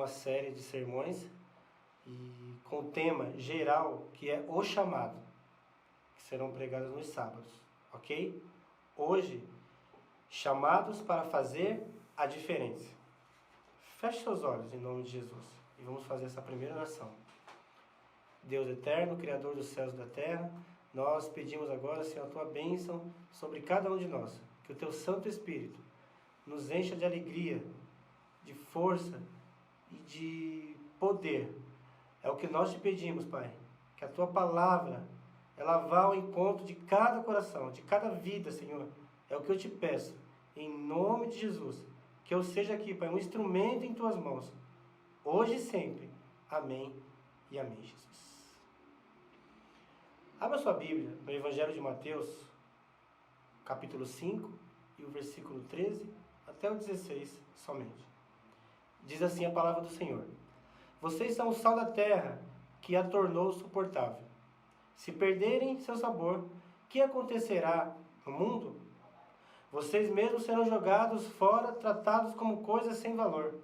uma série de sermões e com o tema geral que é o chamado, que serão pregados nos sábados, ok? Hoje, chamados para fazer a diferença. Feche seus olhos em nome de Jesus e vamos fazer essa primeira oração. Deus eterno, Criador dos céus e da terra, nós pedimos agora, Senhor, a Tua bênção sobre cada um de nós, que o Teu Santo Espírito nos encha de alegria, de força e de poder. É o que nós te pedimos, Pai, que a Tua palavra, ela vá ao encontro de cada coração, de cada vida, Senhor. É o que eu te peço, em nome de Jesus, que eu seja aqui, Pai, um instrumento em Tuas mãos, hoje e sempre. Amém e amém, Jesus. Abra sua Bíblia no Evangelho de Mateus, capítulo 5, e o versículo 13 até o 16 somente. Diz assim a palavra do Senhor: Vocês são o sal da terra, que a tornou suportável. Se perderem seu sabor, que acontecerá no mundo? Vocês mesmos serão jogados fora, tratados como coisas sem valor.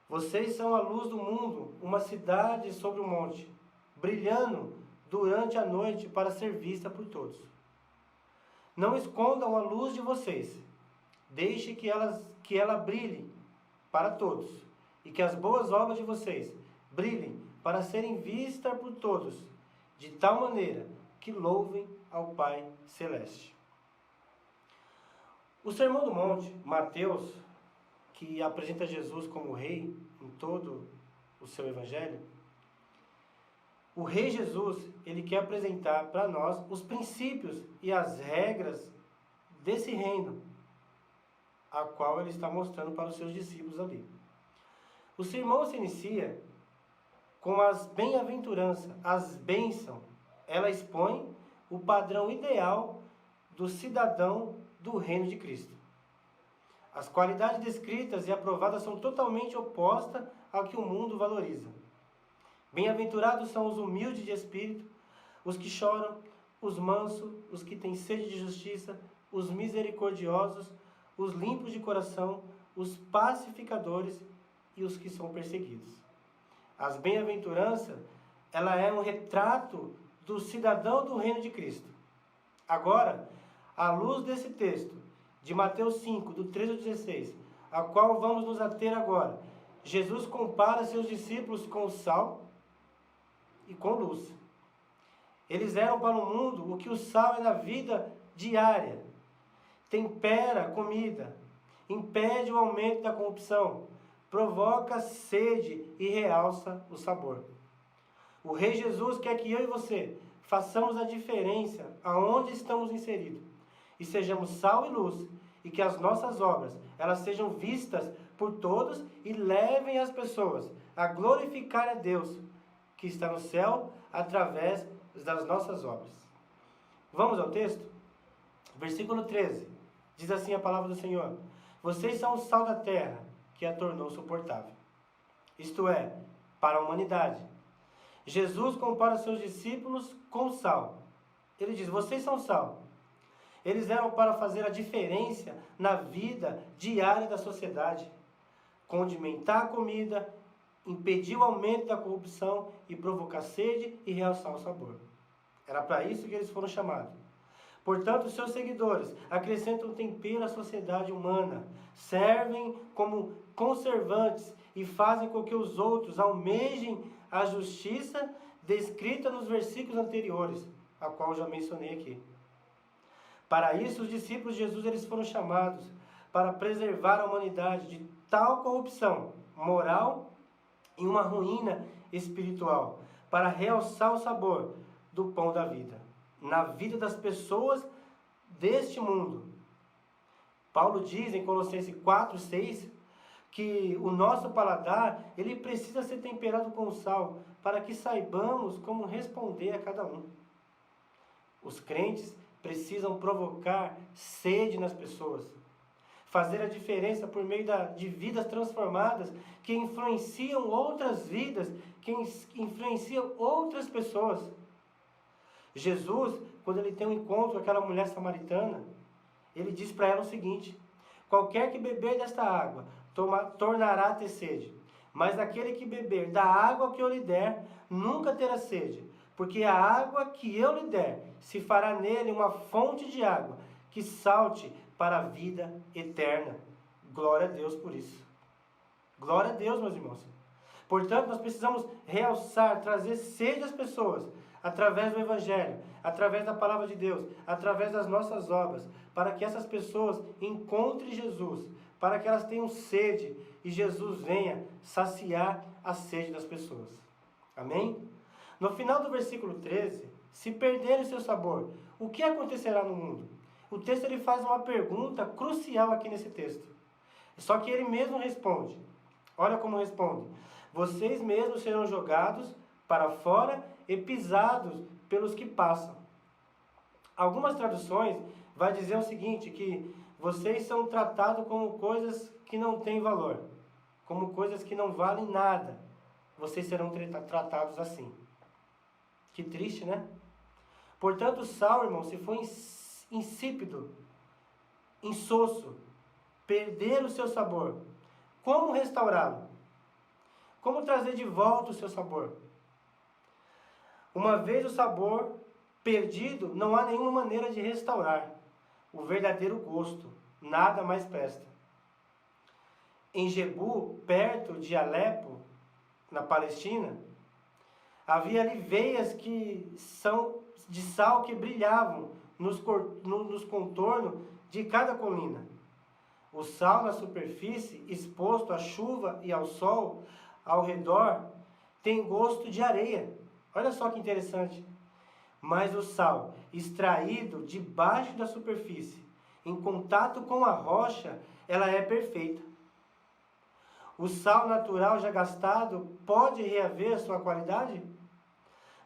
Vocês são a luz do mundo, uma cidade sobre um monte, brilhando durante a noite para ser vista por todos. Não escondam a luz de vocês. Deixe que ela brilhe para todos, e que as boas obras de vocês brilhem para serem vistas por todos, de tal maneira que louvem ao Pai Celeste. O Sermão do Monte, Mateus, que apresenta Jesus como rei em todo o seu evangelho, o rei Jesus, ele quer apresentar para nós os princípios e as regras desse reino, a qual ele está mostrando para os seus discípulos ali. O sermão se inicia com as bem-aventuranças, as bênçãos. Ela expõe o padrão ideal do cidadão do reino de Cristo. As qualidades descritas e aprovadas são totalmente opostas ao que o mundo valoriza. Bem-aventurados são os humildes de espírito, os que choram, os mansos, os que têm sede de justiça, os misericordiosos, os limpos de coração, os pacificadores e os que são perseguidos. As bem-aventuranças, ela é um retrato do cidadão do reino de Cristo. Agora, à luz desse texto, de Mateus 5, do 13 ao 16, a qual vamos nos ater agora, Jesus compara seus discípulos com o sal e com luz. Eles eram para o mundo o que o sal é na vida diária. Tempera a comida, impede o aumento da corrupção, provoca sede e realça o sabor. O Rei Jesus quer que eu e você façamos a diferença aonde estamos inseridos e sejamos sal e luz, e que as nossas obras elas sejam vistas por todos e levem as pessoas a glorificar a Deus que está no céu através das nossas obras. Vamos ao texto? Versículo 13. Diz assim a palavra do Senhor: Vocês são o sal da terra, que a tornou suportável. Isto é, para a humanidade. Jesus compara seus discípulos com o sal. Ele diz: vocês são sal. Eles eram para fazer a diferença na vida diária da sociedade. Condimentar a comida, impedir o aumento da corrupção e provocar sede e realçar o sabor. Era para isso que eles foram chamados. Portanto, seus seguidores acrescentam tempero à sociedade humana, servem como conservantes e fazem com que os outros almejem a justiça descrita nos versículos anteriores, a qual eu já mencionei aqui. Para isso, os discípulos de Jesus eles foram chamados para preservar a humanidade de tal corrupção moral e uma ruína espiritual, para realçar o sabor do pão da vida na vida das pessoas deste mundo. Paulo diz em Colossenses 4:6 que o nosso paladar ele precisa ser temperado com sal para que saibamos como responder a cada um. Os crentes precisam provocar sede nas pessoas, fazer a diferença por meio de vidas transformadas que influenciam outras vidas, que influenciam outras pessoas. Jesus, quando ele tem um encontro com aquela mulher samaritana, ele diz para ela o seguinte: qualquer que beber desta água tornará a ter sede, Mas aquele que beber da água que eu lhe der, nunca terá sede, porque a água que eu lhe der se fará nele uma fonte de água que salte para a vida eterna. Glória a Deus por isso. Glória a Deus, meus irmãos. Portanto, nós precisamos realçar, trazer sede às pessoas, através do Evangelho, através da Palavra de Deus, através das nossas obras, para que essas pessoas encontrem Jesus, para que elas tenham sede e Jesus venha saciar a sede das pessoas. Amém? No final do versículo 13, se perder o seu sabor, o que acontecerá no mundo? O texto ele faz uma pergunta crucial aqui nesse texto. Só que ele mesmo responde. Olha como responde. Vocês mesmos serão jogados para fora e pisados pelos que passam. Algumas traduções vai dizer o seguinte, que vocês são tratados como coisas que não têm valor, como coisas que não valem nada. Vocês serão tratados assim. Que triste, né? Portanto, o sal, irmão, se for insípido, insosso, perder o seu sabor, como restaurá-lo? Como trazer de volta o seu sabor? Uma vez o sabor perdido, não há nenhuma maneira de restaurar o verdadeiro gosto. Nada mais presta. Em Jebu, perto de Alepo, na Palestina, havia ali veias que são de sal que brilhavam nos contornos de cada colina. O sal na superfície, exposto à chuva e ao sol ao redor, tem gosto de areia. Olha só que interessante. Mas o sal extraído debaixo da superfície, em contato com a rocha, ela é perfeita. O sal natural já gastado pode reaver a sua qualidade?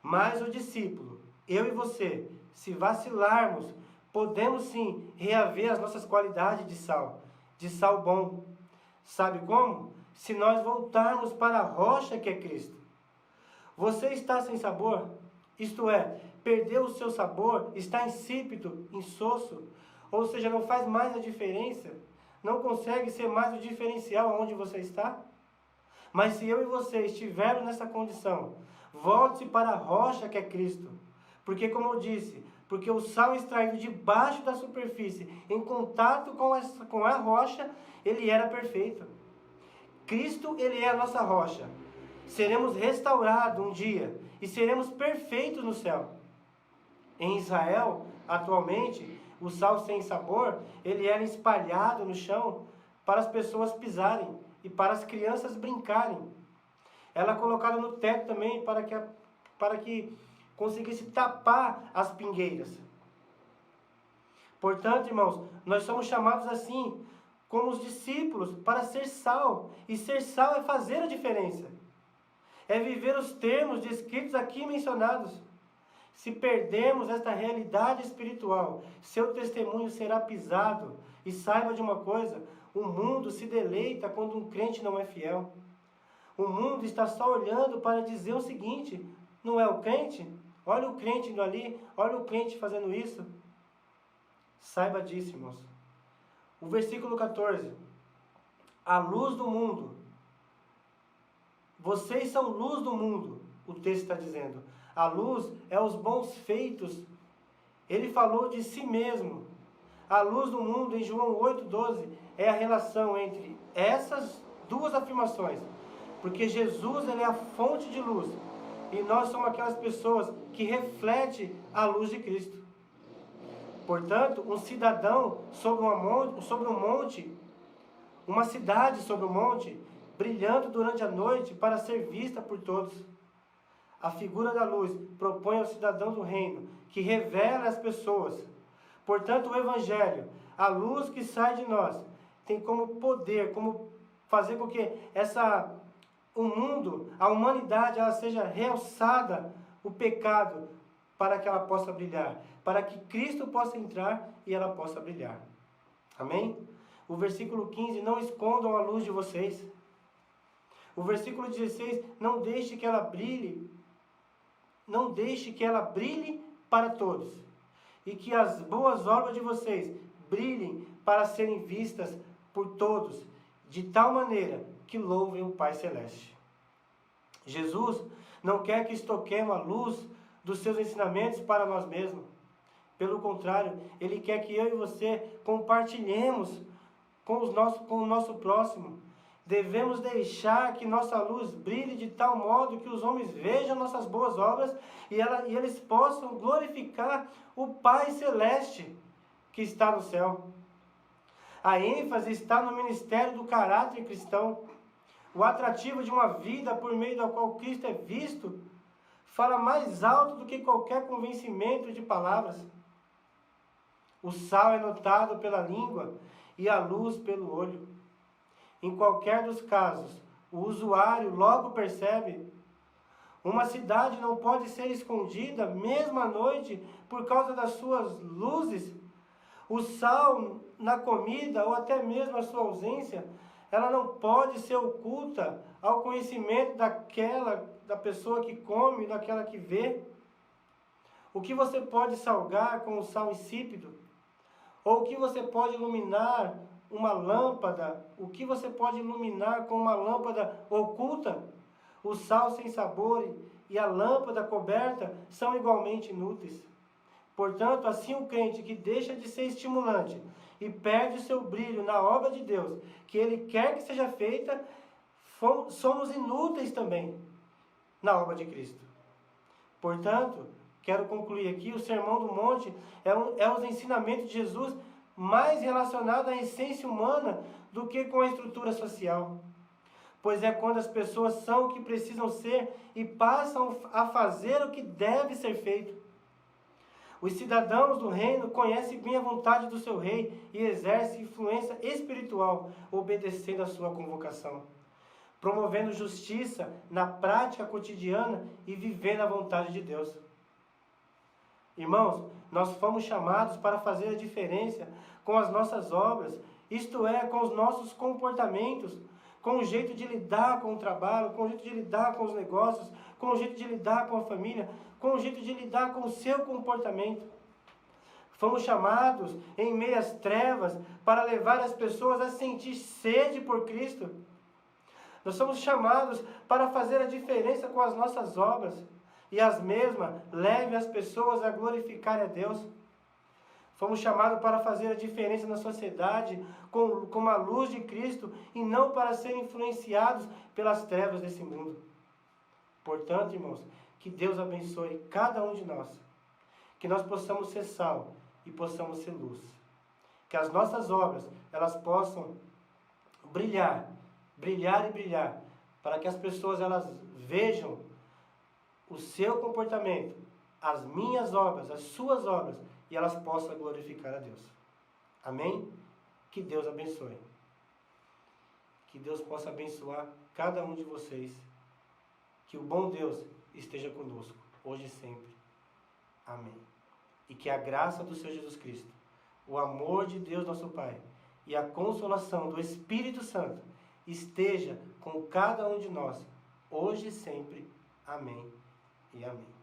Mas o discípulo, eu e você, se vacilarmos, podemos sim reaver as nossas qualidades de sal bom. Sabe como? Se nós voltarmos para a rocha que é Cristo. Você está sem sabor? Isto é, perdeu o seu sabor, está insípido, insosso, ou seja, não faz mais a diferença, não consegue ser mais o diferencial onde você está? Mas se eu e você estivermos nessa condição, volte-se para a rocha que é Cristo. Porque, como eu disse, porque o sal extraído debaixo da superfície, em contato com a rocha, ele era perfeito. Cristo, ele é a nossa rocha. Seremos restaurados um dia e seremos perfeitos no céu. Em Israel, atualmente, o sal sem sabor, ele era espalhado no chão para as pessoas pisarem e para as crianças brincarem. Ela é colocada no teto também para que conseguisse tapar as pingueiras. Portanto, irmãos, nós somos chamados assim, como os discípulos, para ser sal. E ser sal é fazer a diferença. É viver os termos descritos aqui mencionados. Se perdermos esta realidade espiritual, seu testemunho será pisado. E saiba de uma coisa, o mundo se deleita quando um crente não é fiel. O mundo está só olhando para dizer o seguinte, não é o crente? Olha o crente indo ali, olha o crente fazendo isso. Saiba disso, irmãos. O versículo 14. A luz do mundo. Vocês são luz do mundo, o texto está dizendo. A luz é os bons feitos. Ele falou de si mesmo. A luz do mundo, em João 8,12, é a relação entre essas duas afirmações. Porque Jesus, ele é a fonte de luz. E nós somos aquelas pessoas que refletem a luz de Cristo. Portanto, um cidadão sobre um monte, uma cidade sobre um monte, brilhando durante a noite para ser vista por todos. A figura da luz propõe ao cidadão do reino, que revela as pessoas. Portanto, o Evangelho, a luz que sai de nós, tem como poder, como fazer com que o mundo, a humanidade, ela seja realçada, o pecado, para que ela possa brilhar, para que Cristo possa entrar e ela possa brilhar. Amém? O versículo 15, não escondam a luz de vocês. O versículo 16, não deixe que ela brilhe para todos. E que as boas obras de vocês brilhem para serem vistas por todos, de tal maneira que louvem o Pai Celeste. Jesus não quer que estoquemos a luz dos seus ensinamentos para nós mesmos. Pelo contrário, Ele quer que eu e você compartilhemos com o nosso próximo. Devemos deixar que nossa luz brilhe de tal modo que os homens vejam nossas boas obras e eles possam glorificar o Pai Celeste que está no céu. A ênfase está no ministério do caráter cristão. O atrativo de uma vida por meio da qual Cristo é visto fala mais alto do que qualquer convencimento de palavras. O sal é notado pela língua e a luz pelo olho. Em qualquer dos casos, o usuário logo percebe. Uma cidade não pode ser escondida, mesmo à noite, por causa das suas luzes. O sal na comida, ou até mesmo a sua ausência, ela não pode ser oculta ao conhecimento da pessoa que come, daquela que vê. O que você pode salgar com o sal insípido? Ou o que você pode iluminar uma lâmpada? O que você pode iluminar com uma lâmpada oculta? O sal sem sabor e a lâmpada coberta são igualmente inúteis. Portanto, assim o crente que deixa de ser estimulante e perde o seu brilho na obra de Deus, que Ele quer que seja feita, somos inúteis também na obra de Cristo. Portanto, quero concluir aqui, o Sermão do Monte é os ensinamentos de Jesus mais relacionados à essência humana do que com a estrutura social. Pois é quando as pessoas são o que precisam ser e passam a fazer o que deve ser feito. Os cidadãos do reino conhecem bem a vontade do seu rei e exercem influência espiritual, obedecendo a sua convocação, promovendo justiça na prática cotidiana e vivendo a vontade de Deus. Irmãos, nós fomos chamados para fazer a diferença com as nossas obras, isto é, com os nossos comportamentos, com o jeito de lidar com o trabalho, com o jeito de lidar com os negócios, com o jeito de lidar com a família, com o jeito de lidar com o seu comportamento. Fomos chamados em meio às trevas para levar as pessoas a sentir sede por Cristo. Nós somos chamados para fazer a diferença com as nossas obras e as mesmas levem as pessoas a glorificar a Deus. Fomos chamados para fazer a diferença na sociedade com a luz de Cristo e não para ser influenciados pelas trevas desse mundo. Portanto, irmãos, que Deus abençoe cada um de nós. Que nós possamos ser sal e possamos ser luz. Que as nossas obras, elas possam brilhar, brilhar e brilhar, para que as pessoas elas vejam o seu comportamento, as minhas obras, as suas obras, e elas possam glorificar a Deus. Amém? Que Deus abençoe. Que Deus possa abençoar cada um de vocês. Que o bom Deus esteja conosco, hoje e sempre. Amém. E que a graça do Senhor Jesus Cristo, o amor de Deus nosso Pai e a consolação do Espírito Santo esteja com cada um de nós, hoje e sempre. Amém e amém.